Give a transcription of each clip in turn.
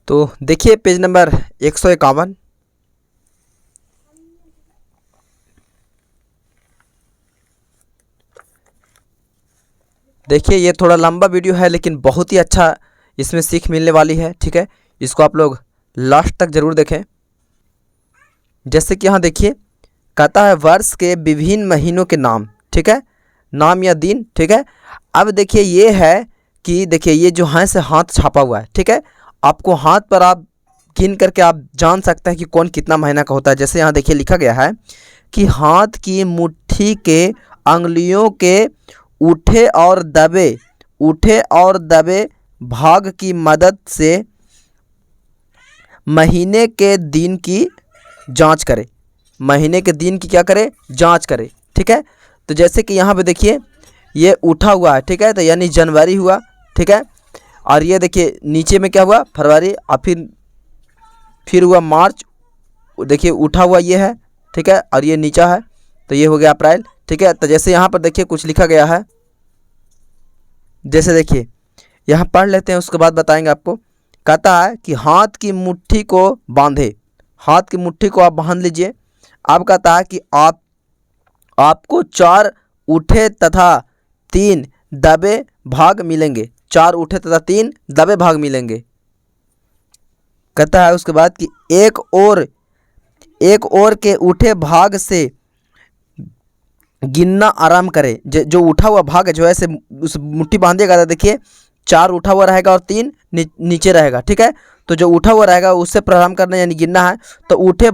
तो देखिए page number 151। देखिए ये थोड़ा लंबा वीडियो है लेकिन बहुत ही अच्छा इसमें सीख मिलने वाली है। ठीक है, इसको आप लोग लास्ट तक ज़रूर देखें। जैसे कि यहाँ देखिए कहता है वर्ष के विभिन्न महीनों के नाम। ठीक है, नाम या दिन। ठीक है, अब देखिए ये है कि देखिए ये जो है से हाथ छापा हुआ है। ठीक है, आपको हाथ पर आप गिन करके आप जान सकते हैं कि कौन कितना महीना का होता है। जैसे यहाँ देखिए लिखा गया है कि हाथ की मुट्ठी के अंगुलियों के उठे और दबे भाग की मदद से महीने के दिन की जांच करें। महीने के दिन की क्या करें? जांच करें। ठीक है, तो जैसे कि यहाँ पे देखिए ये उठा हुआ है। ठीक है, तो यानी जनवरी हुआ। ठीक है, और ये देखिए नीचे में क्या हुआ? फरवरी, और फिर हुआ मार्च। देखिए उठा हुआ ये है। ठीक है, और ये नीचा है तो ये हो गया अप्रैल। ठीक है, तो जैसे यहाँ पर देखिए कुछ लिखा गया है, जैसे देखिए यहाँ पढ़ लेते हैं, उसके बाद बताएंगे आपको। कहता है कि हाथ की मुट्ठी को बांधे। हाथ की मुट्ठी को आप बांध लीजिए। अब कहता है कि आपको 4 उठे तथा 3 दबे भाग मिलेंगे। 4 उठे तथा 3 दबे भाग मिलेंगे। कहता है उसके बाद कि एक और के उठे भाग से गिनना आराम करें। जो उठा हुआ भाग है जो है से उस मुट्ठी बांधेगा तो देखिए 4 उठा हुआ रहेगा और 3 नीचे रहेगा। ठीक है, तो जो उठा हुआ रहेगा उससे प्रारंभ करना यानी गिनना है। तो उठे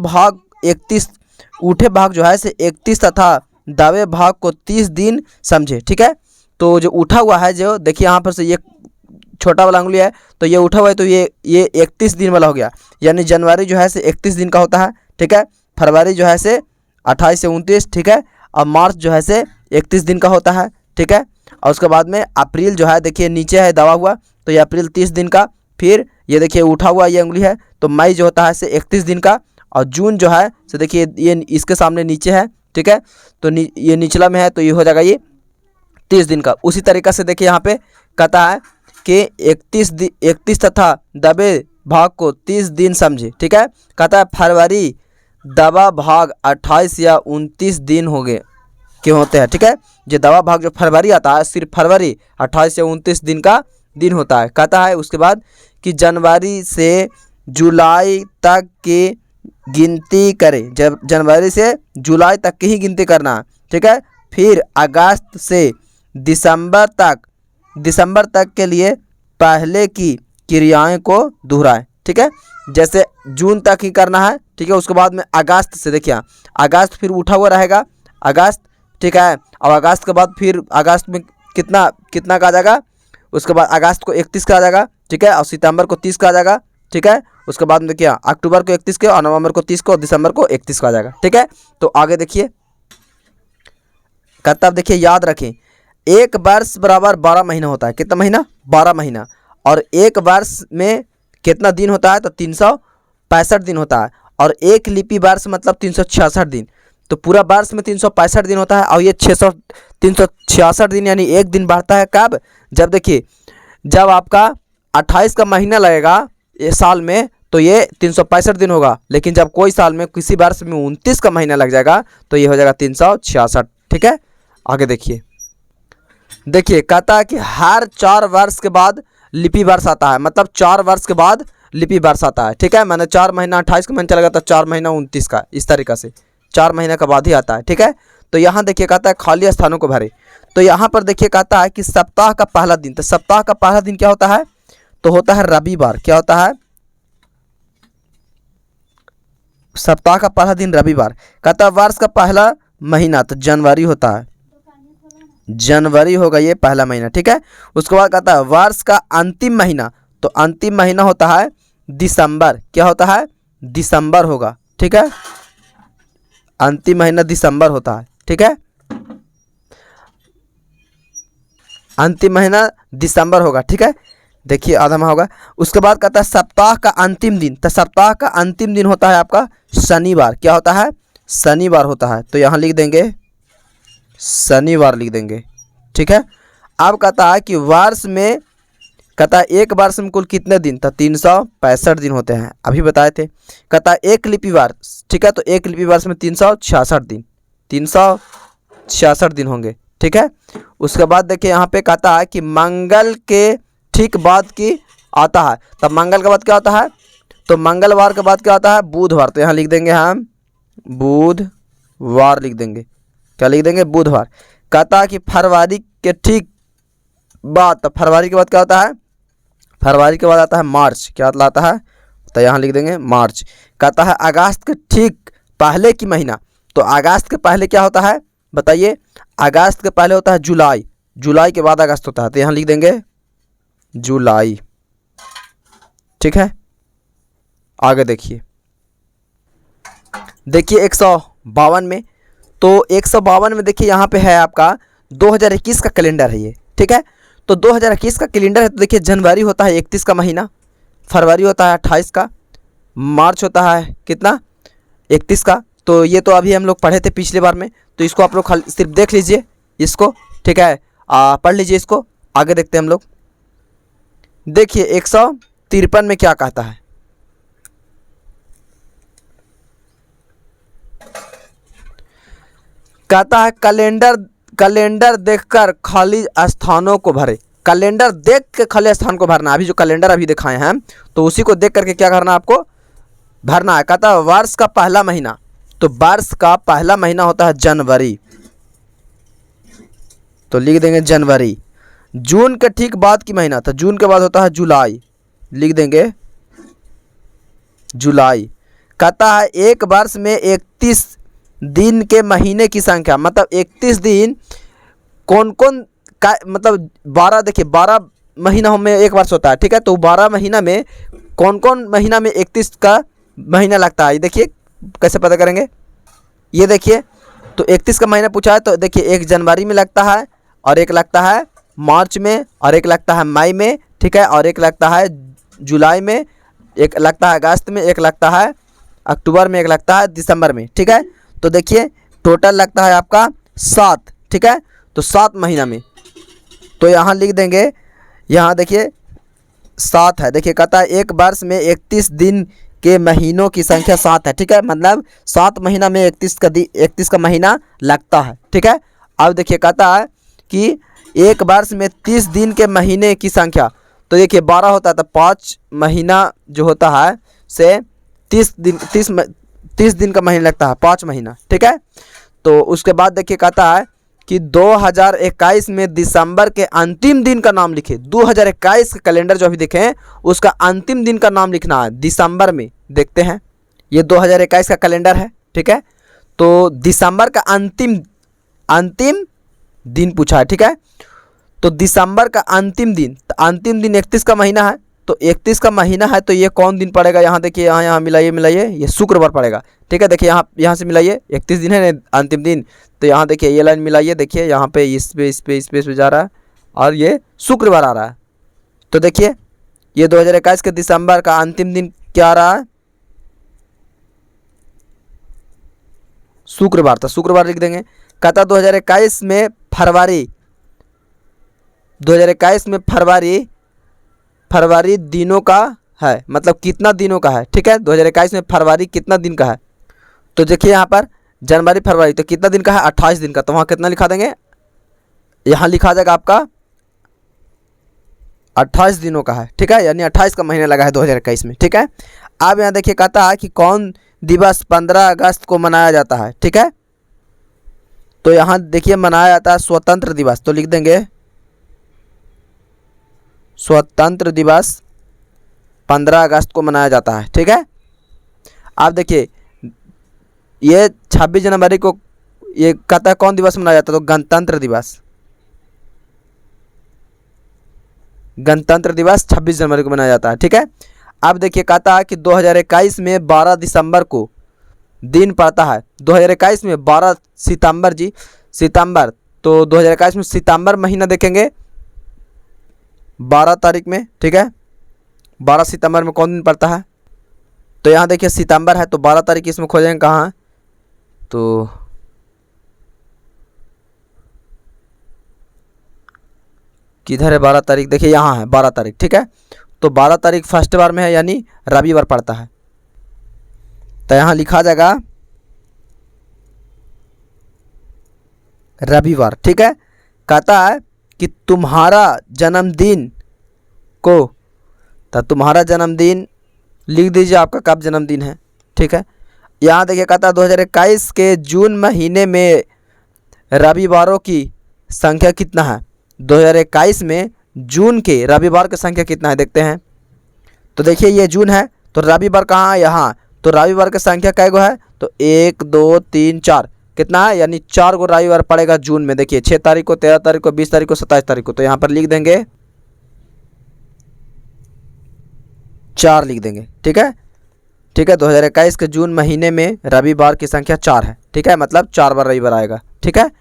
भाग जो है से 31 तथा दावे भाग को 30 दिन समझे। ठीक है, तो जो उठा हुआ है जो देखिए यहाँ पर से ये छोटा वाला अंगुली है तो ये उठा हुआ है, तो ये 31 दिन वाला हो गया। यानी जनवरी जो है से 31 दिन का होता है। ठीक है, फरवरी जो है से 28 से 29। ठीक है, और मार्च जो है से 31 दिन का होता है। ठीक है, और उसके बाद में अप्रैल जो है देखिए नीचे है दबा हुआ, तो ये अप्रैल 30 दिन का। फिर ये देखिए उठा हुआ ये उंगली है तो मई जो होता है से 31 दिन का। और जून जो है से देखिए ये इसके सामने नीचे है। ठीक है, तो ये निचला में है तो ये हो जाएगा ये 30 दिन का। उसी तरीक़ा से देखिए यहाँ पे कहता है कि 31 तथा दबे भाग को 30 दिन समझे। ठीक है, कहता है फरवरी दबा भाग 28 या 29 दिन हो गए क्यों होते हैं। ठीक है, जो दबा भाग जो फरवरी आता है सिर्फ फरवरी 28 या 29 दिन का दिन होता है। कहता है उसके बाद कि जनवरी से जुलाई तक की गिनती करें। जब जनवरी से जुलाई तक की ही गिनती करना है। ठीक है, फिर अगस्त से दिसंबर तक के लिए पहले की क्रियाएं को दोहराएं। ठीक है, जैसे जून तक ही करना है। ठीक है, उसके बाद में अगस्त से देखिए अगस्त फिर उठा हुआ रहेगा अगस्त। ठीक है, और अगस्त के बाद फिर अगस्त में कितना का आ जाएगा? उसके बाद अगस्त को 31 का आ जाएगा। ठीक है, और सितंबर को 30 का आ जाएगा। ठीक है, उसके बाद में देखिए अक्टूबर को 31 के, और नवंबर को 30 को, और दिसंबर को 31 का आ जाएगा। ठीक है, तो आगे देखिए कहता, देखिए याद रखें एक वर्ष बराबर 12 महीना होता है। कितना महीना? 12 महीना। और एक वर्ष में कितना दिन होता है? तो 365 दिन होता है। और एक लिपि वर्ष मतलब 366 दिन। तो पूरा वर्ष में 365 दिन होता है और ये 366 दिन यानी एक दिन बढ़ता है कब? जब देखिए जब आपका 28 का महीना लगेगा ये साल में तो ये 365 दिन होगा। लेकिन जब कोई साल में किसी वर्ष में 29 का महीना लग जाएगा तो ये हो जाएगा 366। ठीक है, आगे देखिए कहता है कि हर 4 वर्ष के बाद लिपि वर्ष आता है। मतलब 4 वर्ष के बाद लिपि वर्ष आता है। ठीक है, मैंने 4 महीना 28 का महीना चला गया तो 4 महीना 29 का, इस तरीक़ा से 4 महीने के बाद ही आता है। ठीक है, तो यहाँ देखिए कहता है खाली स्थानों को भरे। तो यहाँ पर देखिए कहता है कि सप्ताह का पहला दिन। तो सप्ताह का पहला दिन क्या होता है? तो होता है रविवार। क्या होता है? सप्ताह का पहला दिन रविवार। कहता है वर्ष का पहला महीना तो जनवरी होता है। जनवरी होगा ये पहला महीना। ठीक है, उसके बाद कहता है वर्ष का अंतिम महीना। तो अंतिम महीना होता है दिसंबर। क्या होता है? दिसंबर होगा। ठीक है, अंतिम महीना दिसंबर होता है। ठीक है, अंतिम महीना दिसंबर होगा। ठीक है, देखिए आधा माह होगा। उसके बाद कहता है सप्ताह का अंतिम दिन। तो सप्ताह का अंतिम दिन होता है आपका शनिवार। क्या होता है? शनिवार होता है। तो यहाँ लिख देंगे शनिवार लिख देंगे। ठीक है, अब कहता है कि वर्ष में कहता है एक वर्ष में कुल कितने दिन, तो 365 दिन होते हैं, अभी बताए थे। कहता है एक लिपि वर्ष, ठीक है, तो एक लिपि वर्ष में 366 दिन, 366 दिन होंगे, ठीक है। उसके बाद देखिए यहाँ पे कहता है कि मंगल के ठीक बाद की आता है, तब मंगल के बाद क्या आता है, तो मंगलवार के बाद क्या आता है, बुधवार। तो यहाँ लिख देंगे हम बुधवार, लिख देंगे, क्या लिख देंगे, बुधवार। कहता है कि फरवरी के ठीक बाद, तो फरवरी के बाद क्या होता है, फरवरी के बाद आता है मार्च, क्या आता है, तो यहाँ लिख देंगे मार्च। कहता है अगस्त के ठीक पहले की महीना, तो अगस्त के पहले क्या होता है बताइए, अगस्त के पहले होता है जुलाई, जुलाई के बाद अगस्त होता है, तो यहाँ लिख देंगे जुलाई, ठीक है। आगे देखिए, देखिए 152 में, तो 152 में देखिए यहाँ पे है आपका 2021 का कैलेंडर है ये, ठीक है। तो 2021 का कैलेंडर है, तो देखिए जनवरी होता है 31 का महीना, फरवरी होता है 28 का, मार्च होता है कितना, 31 का। तो ये तो अभी हम लोग पढ़े थे पिछले बार में, तो इसको आप लोग सिर्फ देख लीजिए इसको, ठीक है, पढ़ लीजिए इसको। आगे देखते हैं हम लोग। देखिए 153 में क्या कहता है, कहता है कैलेंडर देखकर खाली स्थानों को भरे। कैलेंडर देख के खाली स्थान को भरना, अभी जो कैलेंडर अभी दिखाए हैं तो उसी को देख करके क्या करना, आपको भरना है। कहता है वर्ष का पहला महीना, तो वर्ष का पहला महीना होता है जनवरी, तो लिख देंगे जनवरी। जून के ठीक बाद की महीना, तो जून के बाद होता है जुलाई, लिख देंगे जुलाई। कहता है एक वर्ष में 31 दिन के महीने की संख्या, मतलब 31 दिन कौन कौन का, मतलब 12, देखिए 12 महीना में एक वर्ष होता है, ठीक है। तो 12 महीना में कौन कौन महीना में 31 का महीना लगता है, ये देखिए कैसे पता करेंगे। ये देखिए, तो 31 का महीना पूछा है, तो देखिए एक जनवरी में लगता है, और एक लगता है मार्च में, और एक लगता है मई में, ठीक है, और एक लगता है जुलाई में, एक लगता है अगस्त में, एक लगता है अक्टूबर में, एक लगता है दिसंबर में, ठीक है। तो देखिए टोटल लगता है आपका 7, ठीक है, तो 7 महीना में, तो यहाँ लिख देंगे, यहाँ देखिए 7 है। देखिए कहता है एक वर्ष में 31 दिन के महीनों की संख्या 7 है, ठीक है, मतलब 7 महीना में 31 का महीना लगता है, ठीक है। अब देखिए कहता है कि एक वर्ष में 30 दिन के महीने की संख्या, तो देखिए 12 होता है, तो 5 महीना जो होता है से 30 दिन का महीना लगता है, 5 महीना, ठीक है। तो उसके बाद देखिए कहता है कि 2021 में दिसंबर के अंतिम दिन का नाम लिखे। 2021 का कैलेंडर जो अभी देखें उसका अंतिम दिन का नाम लिखना है दिसंबर में। देखते हैं, ये 2021 का कैलेंडर है, ठीक है, तो दिसंबर का अंतिम दिन पूछा है, ठीक है। तो दिसंबर का अंतिम दिन, तो अंतिम दिन 31 का महीना है, तो 31 का महीना है, तो ये कौन दिन पड़ेगा, यहाँ देखिए, यहाँ मिलाइए, ये शुक्रवार पड़ेगा, ठीक है। देखिए यहाँ से मिलाइए, 31 दिन है ना अंतिम दिन, तो यहाँ देखिए ये लाइन मिलाइए, देखिए यहाँ पे इस पे जा रहा है, और ये शुक्रवार आ रहा है। तो देखिए ये 2021 के दिसंबर का अंतिम दिन क्या आ रहा है, शुक्रवार, तो शुक्रवार लिख देंगे। कहता 2021 में फरवरी दिनों का है, मतलब कितना दिनों का है, ठीक है। 2021 में फरवरी कितना दिन का है, तो देखिए यहाँ पर जनवरी फरवरी, तो कितना दिन का है, 28 दिन का, तो वहाँ कितना लिखा देंगे, यहाँ लिखा जाएगा आपका 28 दिनों का है, ठीक है, यानी 28 का महीना लगा है 2021 में, ठीक है। अब यहाँ देखिए कहता है कि कौन दिवस 15 अगस्त को मनाया जाता है, ठीक है। तो यहाँ देखिए मनाया जाता है स्वतंत्र दिवस, तो लिख देंगे स्वतंत्र दिवस 15 अगस्त को मनाया जाता है, ठीक है। आप देखिए ये 26 जनवरी को ये कहता है कौन दिवस मनाया जाता है, तो गणतंत्र दिवस 26 जनवरी को मनाया जाता है, ठीक है। अब देखिए कहता है कि 2021 में 12 दिसंबर को दिन पड़ता है, 2021 में 12 सितंबर जी, सितंबर, तो 2021 में सितंबर महीना देखेंगे 12 तारीख में, ठीक है, 12 सितंबर में कौन दिन पड़ता है, तो यहाँ देखिए सितंबर है, तो 12 तारीख इसमें खोजेंगे कहाँ है, तो किधर है 12 तारीख, देखिए यहाँ है 12 तारीख, ठीक है। तो 12 तारीख फर्स्ट बार में है यानी रविवार पड़ता है। तो यहाँ लिखा जाएगा रविवार, ठीक है। कहता है कि तुम्हारा जन्मदिन को, तो तुम्हारा जन्मदिन लिख दीजिए, आपका कब जन्मदिन है, ठीक है। यहाँ देखिए कहता है 2021 के जून महीने में रविवारों की संख्या कितना है। 2021 में जून के रविवार की संख्या कितना है देखते हैं। तो देखिए ये जून है, तो रविवार कहाँ है, यहाँ। तो रविवार की संख्या कै गो है, तो 1 2 3 4, कितना है, यानी 4 गो रविवार पड़ेगा जून में। देखिए 6 तारीख को, 13 तारीख को, 20 तारीख को, 27 तारीख को। तो यहाँ पर लिख देंगे 4 लिख देंगे, ठीक है। ठीक है, 2021 के जून महीने में रविवार की संख्या 4 है, ठीक है, मतलब 4 बार रविवार आएगा, ठीक है।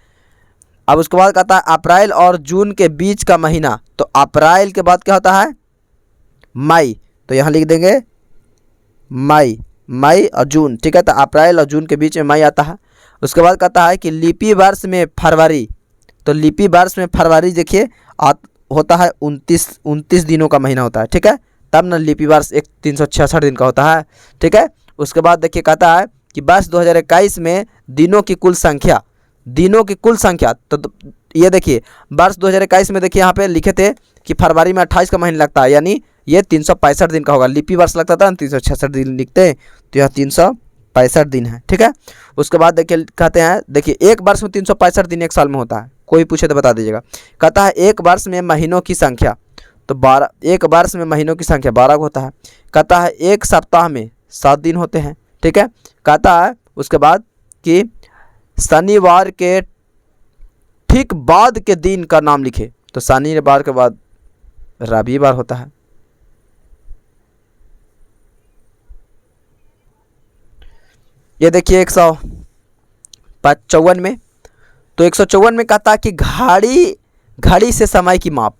अब उसके बाद कहता है अप्रैल और जून के बीच का महीना। तो अप्रैल के बाद क्या होता है, मई। तो यहाँ लिख देंगे मई, मई और जून, ठीक है। तो अप्रैल और जून के बीच में मई आता है। उसके बाद कहता है कि लिपि वर्ष में फरवरी। तो लिपि वर्ष में फरवरी देखिए होता है 29 दिनों का महीना होता है, ठीक है। तब न लिपि वर्ष 366 दिन का होता है, ठीक है। उसके बाद देखिए कहता है कि वर्ष 2021 में दिनों की कुल संख्या, दिनों की कुल संख्या। तो ये देखिए वर्ष 2021 में देखिए यहाँ पे लिखे थे कि फरवरी में 28 का महीना लगता है, यानी ये 365 दिन का होगा। लिपि वर्ष लगता था 366 दिन लिखते हैं, तो यह 365 दिन है, ठीक है। उसके बाद देखिए कहते हैं, देखिए एक वर्ष में 365 दिन एक साल में होता है, कोई पूछे तो बता दीजिएगा। कहता है एक वर्ष में महीनों की संख्या, तो 12, एक वर्ष में महीनों की संख्या 12 होता है। कहता है एक सप्ताह में 7 दिन होते हैं, ठीक है। कहता है उसके बाद कि शनिवार के ठीक बाद के दिन का नाम लिखे। तो शनिवार के बाद रविवार होता है। ये देखिए 154 में, तो 154 में कहता है कि घड़ी से समय की माप।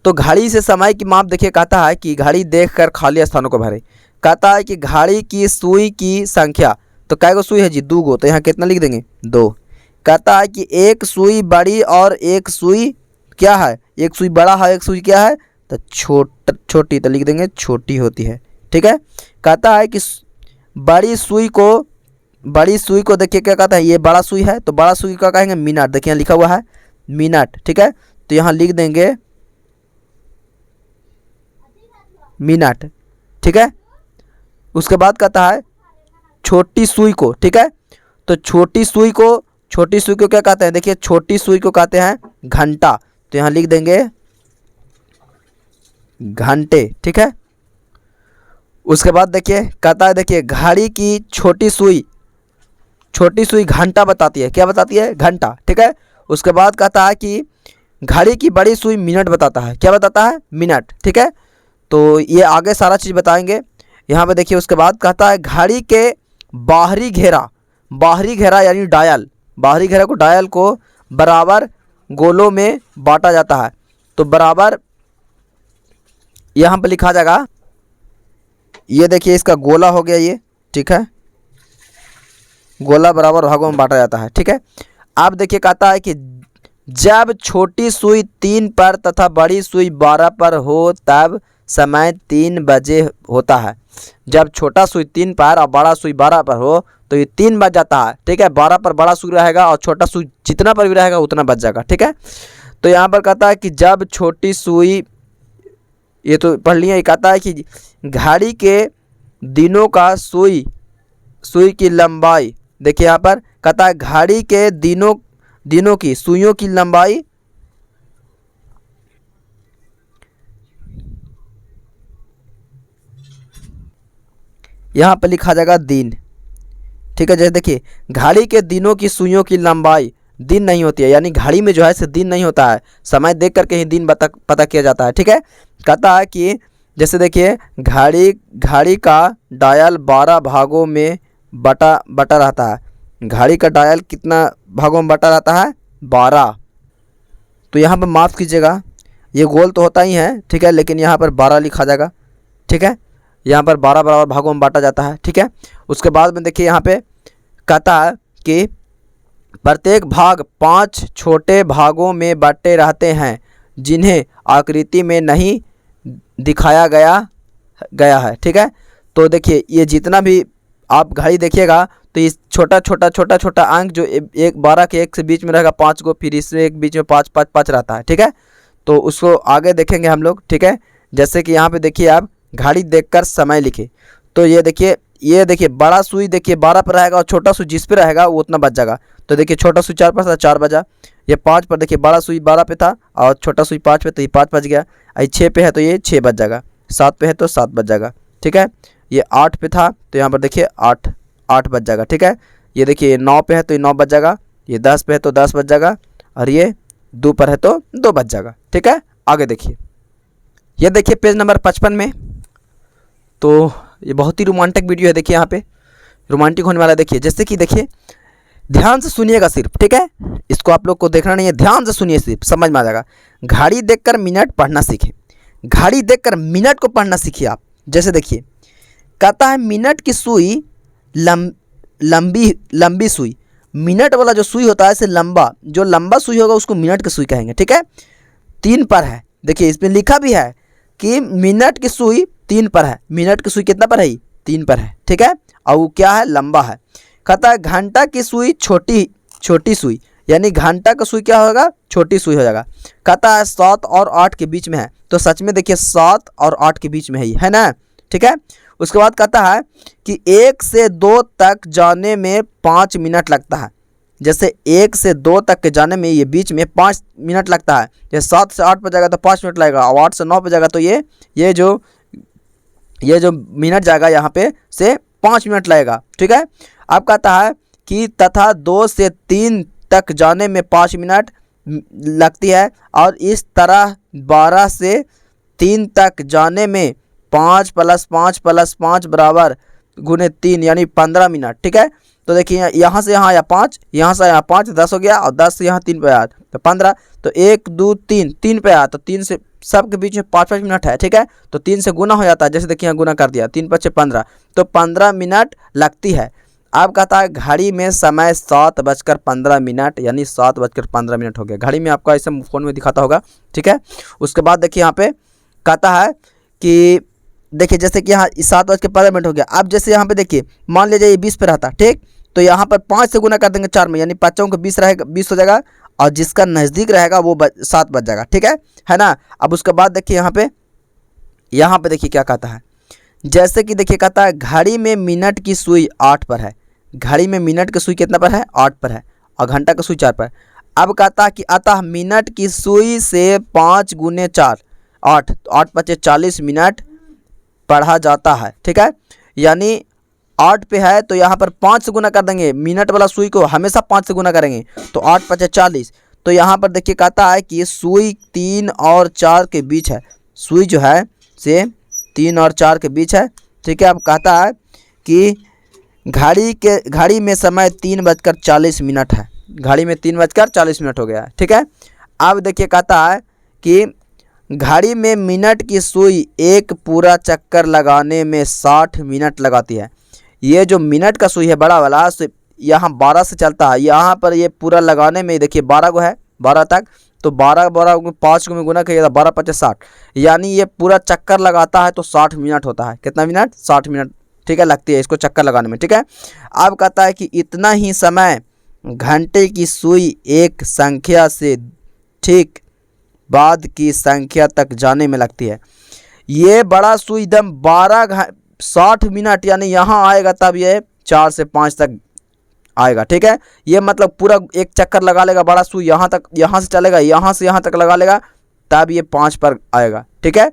तो घड़ी से समय की माप देखिए कहता है कि घड़ी देखकर खाली स्थानों को भरे। कहता है कि घड़ी की सुई की संख्या। तो कै गो सुई है जी, 2 गो। तो यहाँ कितना लिख देंगे, 2। कहता है कि एक सुई बड़ी और एक सुई क्या है, एक सुई बड़ा है, एक सुई क्या है, तो छोटी। तो लिख देंगे छोटी होती है, ठीक है। कहता है कि बड़ी सुई को देखिए क्या कहता है, ये बड़ा सुई है, तो बड़ा सुई का कहेंगे मिनट। देखिए यहाँ लिखा हुआ है मिनट, ठीक है। तो यहाँ लिख देंगे मिनट, ठीक है। उसके बाद कहता है छोटी सुई को, ठीक है। तो छोटी सुई को क्या कहते हैं, देखिए छोटी सुई को कहते हैं घंटा। तो यहाँ लिख देंगे घंटे, ठीक है। उसके बाद देखिए कहता है, देखिए घड़ी की छोटी सुई घंटा बताती है, क्या बताती है, घंटा, ठीक है। उसके बाद कहता है कि घड़ी की बड़ी सुई मिनट बताता है, क्या बताता है, मिनट, ठीक है। तो ये आगे सारा चीज़ बताएंगे यहाँ पे। देखिए उसके बाद कहता है घड़ी के बाहरी घेरा यानी डायल, बाहरी घेरा को, डायल को बराबर गोलों में बांटा जाता है। तो बराबर यहाँ पे लिखा जाएगा, ये देखिए इसका गोला हो गया ये, ठीक है। गोला बराबर भागों में बांटा जाता है, ठीक है। अब देखिए कहता है कि जब छोटी सुई 3 पर तथा बड़ी सुई 12 पर हो तब समय 3 बजे होता है। जब छोटा सुई 3 पर और बड़ा सुई 12 पर हो तो ये 3 बज जाता है, ठीक है। 12 पर बड़ा सुई रहेगा और छोटा सुई जितना पर भी रहेगा उतना बच जाएगा, ठीक है। तो यहाँ पर कहता है कि जब छोटी सुई, ये तो पढ़ लिया। कहता है कि घड़ी के दिनों का सुई की लंबाई, देखिए यहाँ पर कहता है घड़ी के दिनों की सुइयों की लंबाई यहाँ पर लिखा जाएगा दिन, ठीक है। जैसे देखिए घड़ी के दिनों की सुइयों की लंबाई दिन नहीं होती है, यानी घड़ी में जो है दिन नहीं होता है, समय देख करके ही दिन पता किया जाता है, ठीक है। कहता है कि जैसे देखिए घड़ी का डायल 12 भागों में बटा रहता है। घड़ी का डायल कितना भागों में बटा रहता है, 12। तो यहाँ पर माफ़ कीजिएगा, ये गोल तो होता ही है, ठीक है, लेकिन यहाँ पर 12 लिखा जाएगा, ठीक है। यहाँ पर 12 बराबर भागों में बांटा जाता है, ठीक है। उसके बाद में देखिए यहाँ पे कहता है कि प्रत्येक भाग 5 छोटे भागों में बटे रहते हैं जिन्हें आकृति में नहीं दिखाया गया है। ठीक है, तो देखिए ये जितना भी आप घड़ी देखिएगा तो इस छोटा अंक जो एक 12 के एक से बीच में रहेगा 5 को, फिर इससे एक बीच में 5 रहता है। ठीक है, तो उसको आगे देखेंगे हम लोग। ठीक है, जैसे कि यहाँ पे देखिए आप घड़ी देखकर समय लिखे, तो ये देखिए बड़ा सुई देखिए 12 पर रहेगा और छोटा सुई जिस पे रहेगा वो उतना बच जाएगा। तो देखिए छोटा सुई 4 पर था, 4 बजा। ये 5 पर देखिए बड़ा सुई 12 पे था और छोटा सुई 5 पे, तो ये 5 बच गया। ये 6 पे है तो ये 6 बच जाएगा, 7 पे है तो 7 बच जाएगा। ठीक है, ये 8 पे था तो यहाँ पर देखिए 8 बच जाएगा। ठीक है, ये देखिए 9 पे है तो ये 9 बच जाएगा, ये 10 पे है तो 10 बच जाएगा, और ये 2 पर है तो 2 बच जाएगा। ठीक है, आगे देखिए, ये देखिए पेज नंबर 55 में, तो ये बहुत ही रोमांटिक वीडियो है। देखिए यहाँ पे रोमांटिक होने वाला है। देखिए जैसे कि देखिए ध्यान से सुनिएगा सिर्फ। ठीक है, इसको आप लोग को देखना नहीं है, ध्यान से सुनिए, सिर्फ समझ में आ जाएगा। घड़ी देखकर मिनट पढ़ना सीखें, घड़ी देखकर मिनट को पढ़ना सीखिए आप। जैसे देखिए कहता है मिनट की सुई लंबी सुई, मिनट वाला जो सुई होता है ऐसे लंबा, जो लंबा सुई होगा उसको मिनट की सुई कहेंगे। ठीक है, 3 पर है, देखिए इसमें लिखा भी है कि मिनट की सुई 3 पर है। मिनट की सुई कितना पर है? 3 पर है। ठीक है, और वो क्या है? लंबा है। कहता है घंटा की सुई छोटी सुई, यानी घंटा का सुई क्या होगा? छोटी सुई हो जाएगा। कहता है 7 और 8 के बीच में है, तो सच में देखिए 7 और 8 के बीच में है ना। ठीक है, उसके बाद कहता है कि 1 से 2 तक जाने में 5 मिनट लगता है। जैसे 1 से 2 तक के जाने में ये बीच में 5 मिनट लगता है। जैसे 7 से 8 पर जाएगा तो 5 मिनट लगेगा, और 8 से 9 पर जाएगा तो ये जो मिनट जाएगा यहाँ पे से 5 मिनट लगेगा। ठीक है, अब कहता है कि तथा 2 से 3 तक जाने में 5 मिनट लगती है, और इस तरह 12 से 3 तक जाने में 5 + 5 + 5 बराबर गुने 3 यानी 15 मिनट। ठीक है, तो देखिए यहाँ से यहाँ आया 5, यहाँ से यहाँ 5, 10 हो गया, और 10 से यहाँ 3 पे आया तो 15, तो 1 2 3 पे आया, तो 3 से सब के बीच में 5-5 मिनट है। ठीक है, तो 3 से गुना हो जाता है, जैसे देखिए यहाँ गुना कर दिया, 3 × 5 = 15, तो 15 मिनट लगती है। अब कहता है घड़ी में समय 7:15 यानी 7:15 हो गया। घड़ी में आपका ऐसे फ़ोन में दिखाता होगा। ठीक है, उसके बाद देखिए यहाँ पे कहता है कि देखिए जैसे कि यहाँ 7:15 हो गया। अब जैसे यहाँ पे देखिए मान लीजिए ये 20 पे रहता, ठीक, तो यहाँ पर 5 से गुना कर देंगे 4 में, यानी 5 को 20 रहेगा, 20 हो जाएगा, और जिसका नज़दीक रहेगा वो 7 बच जाएगा। ठीक है ना। अब उसके बाद देखिए यहाँ पे देखिए क्या कहता है, जैसे कि देखिए कहता है घड़ी में मिनट की सुई 8 पर है। घड़ी में मिनट की सुई कितना पर है? 8 पर है, और घंटा का सुई 4 पर। अब कहता है कि अतः मिनट की सुई से 5 × 4 8, तो 8 × 5 = 40 मिनट पढ़ा जाता है। ठीक है, यानी 8 पे है तो यहाँ पर 5 से गुना कर देंगे, मिनट वाला सुई को हमेशा 5 से गुना करेंगे, तो 8 × 5 = 40। तो यहाँ पर देखिए कहता है कि सुई 3 और 4 के बीच है, सुई जो है से 3 और 4 के बीच है। ठीक है, अब कहता है कि घड़ी में समय 3:40 है। घड़ी में 3:40 हो गया है। ठीक है, अब देखिए कहता है कि घड़ी में मिनट की सुई एक पूरा चक्कर लगाने में 60 मिनट लगाती है। ये जो मिनट का सुई है बड़ा वाला, यहाँ 12 से चलता है, यहाँ पर ये पूरा लगाने में देखिए 12 को है, 12 तक, तो 12 को 5 को में गुना करिएगा, 12 × 5 = 60, यानी ये पूरा चक्कर लगाता है तो 60 मिनट होता है। कितना मिनट? 60 मिनट। ठीक है, लगती है इसको चक्कर लगाने में। ठीक है, अब कहता है कि इतना ही समय घंटे की सुई एक संख्या से ठीक बाद की संख्या तक जाने में लगती है। ये बड़ा सुई एकदम 60 मिनट, यानी यहाँ आएगा तब ये 4 से 5 तक आएगा। ठीक है, ये मतलब पूरा एक चक्कर लगा लेगा बड़ा सुई, यहाँ तक, यहाँ से चलेगा, यहाँ से यहाँ तक लगा लेगा, तब ये 5 पर आएगा। ठीक है,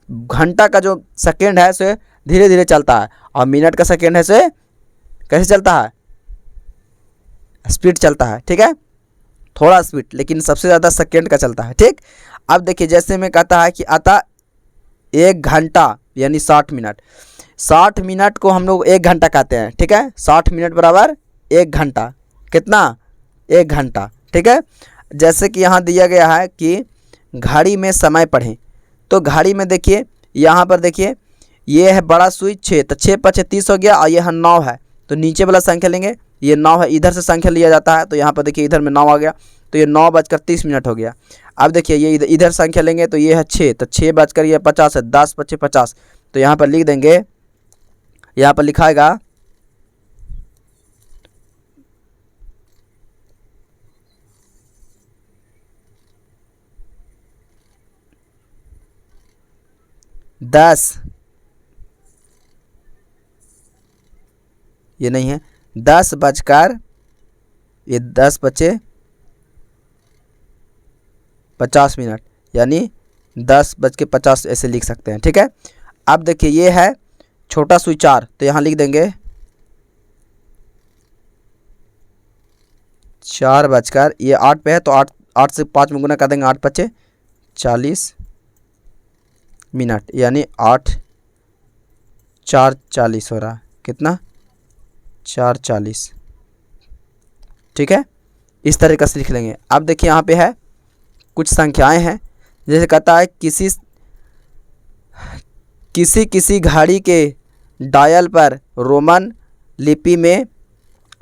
घंटा का जो सेकेंड है से धीरे धीरे चलता है, और मिनट का सेकेंड है से कैसे चलता है? स्पीड चलता है। ठीक है, थोड़ा स्पीड, लेकिन सबसे ज़्यादा सेकेंड का चलता है। ठीक, अब देखिए जैसे में कहता है कि अतः 1 घंटा यानी 60 मिनट, 60 मिनट को हम लोग 1 घंटा कहते हैं। ठीक है, 60 मिनट बराबर 1 घंटा। कितना? 1 घंटा। ठीक है, जैसे कि यहाँ दिया गया है कि घड़ी में समय पढ़ें, तो घड़ी में देखिए यहाँ पर देखिए ये है बड़ा सुई 6, तो 6 × 5 = 30 हो गया, और यह 9 है, तो नीचे वाला संख्या लेंगे, ये 9 है, इधर से संख्या लिया जाता है, तो यहाँ पर देखिए इधर में 9 आ गया, तो ये 9:30 हो गया। अब देखिए ये इधर संख्या लेंगे तो ये है 6, तो 6:50 है, 10:50, तो यहाँ पर लिख देंगे, यहाँ पर लिखाएगा 10, ये नहीं है, 10 बजकर, ये 10:50, यानी 10:50 ऐसे लिख सकते हैं, ठीक है। अब देखिए ये है छोटा सुई 4, तो यहाँ लिख देंगे 4 बजकर, ये 8 पे है तो 8 से 5 में गुना कर देंगे, 8×5 = 40, यानी 8×4 = 40 हो रहा, कितना 4:40, ठीक है। इस तरीके से लिख लेंगे। अब देखिए यहाँ पे है कुछ संख्याएं हैं, जैसे कहता है किसी घड़ी के डायल पर रोमन लिपि में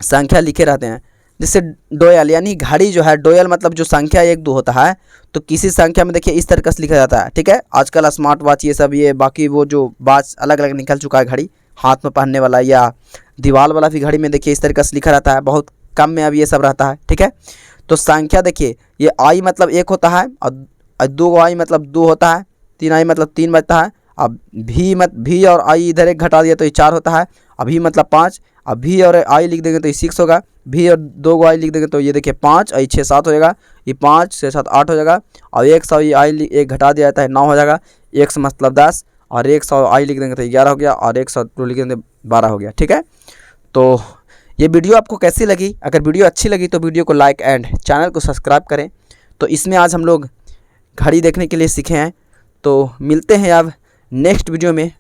संख्या लिखे रहते हैं। जैसे डोयल, यानी घड़ी जो है, डोयल मतलब जो संख्या 1 2 होता है, तो किसी संख्या में देखिए इस तरीके से लिखा जाता है, ठीक है। आजकल स्मार्ट वॉच ये सब, ये बाकी वो जो वॉच अलग अलग निकल चुका है, घड़ी हाथ में पहनने वाला या दीवार वाला भी घड़ी में देखिए इस तरीके से लिखा रहता है, बहुत कम में अब ये सब रहता है, ठीक है। तो संख्या देखिए, ये आई मतलब 1 होता है, और 2 आई मतलब 2 होता है, 3 आई मतलब 3 बचता है। अब भी और आई इधर एक घटा दिया तो ये 4 होता है, अभी मतलब 5, अब भी और आई लिख देंगे तो ये 6 होगा, भी और 2 आई लिख देंगे तो ये देखिए 5 और 6 7 हो जाएगा, ये 5 6 7 8 हो जाएगा, और 100 ये आई एक घटा दिया जाता है 9 हो जाएगा, 100 मतलब 10, और 100 आई लिख देंगे तो 11 हो गया, और 100 लिख देंगे 12 हो गया, ठीक है। तो ये वीडियो आपको कैसी लगी? अगर वीडियो अच्छी लगी तो वीडियो को लाइक एंड चैनल को सब्सक्राइब करें। तो इसमें आज हम लोग घड़ी देखने के लिए सीखे हैं। तो मिलते हैं अब नेक्स्ट वीडियो में।